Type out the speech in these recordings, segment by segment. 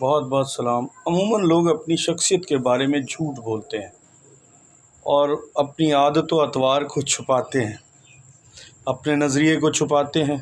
بہت بہت سلام۔ عموماً لوگ اپنی شخصیت کے بارے میں جھوٹ بولتے ہیں اور اپنی عادت و اطوار کو چھپاتے ہیں، اپنے نظریے کو چھپاتے ہیں،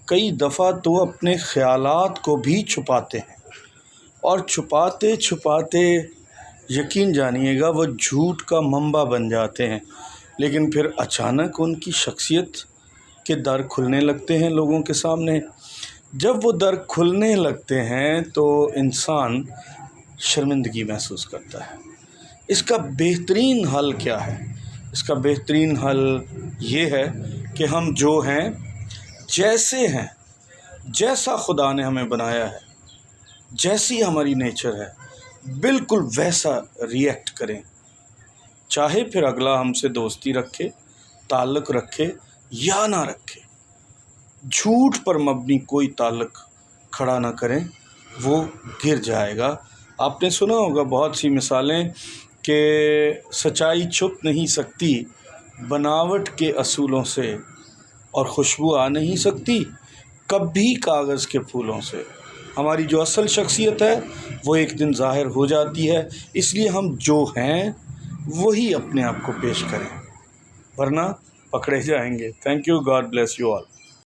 کئی دفعہ تو اپنے خیالات کو بھی چھپاتے ہیں، اور چھپاتے چھپاتے یقین جانیے گا وہ جھوٹ کا منبع بن جاتے ہیں، لیکن پھر اچانک ان کی شخصیت کے در کھلنے لگتے ہیں لوگوں کے سامنے۔ جب وہ در کھلنے لگتے ہیں تو انسان شرمندگی محسوس کرتا ہے۔ اس کا بہترین حل کیا ہے؟ اس کا بہترین حل یہ ہے کہ ہم جو ہیں، جیسے ہیں، جیسا خدا نے ہمیں بنایا ہے، جیسی ہماری نیچر ہے، بالکل ویسا ریئیکٹ کریں، چاہے پھر اگلا ہم سے دوستی رکھے، تعلق رکھے یا نہ رکھے۔ جھوٹ پر مبنی کوئی تعلق کھڑا نہ کریں، وہ گر جائے گا۔ آپ نے سنا ہوگا بہت سی مثالیں کہ سچائی چھپ نہیں سکتی بناوٹ کے اصولوں سے، اور خوشبو آ نہیں سکتی کبھی کاغذ کے پھولوں سے۔ ہماری جو اصل شخصیت ہے وہ ایک دن ظاہر ہو جاتی ہے، اس لیے ہم جو ہیں وہی اپنے آپ کو پیش کریں، ورنہ پکڑے جائیں گے۔ Thank you, God bless you all.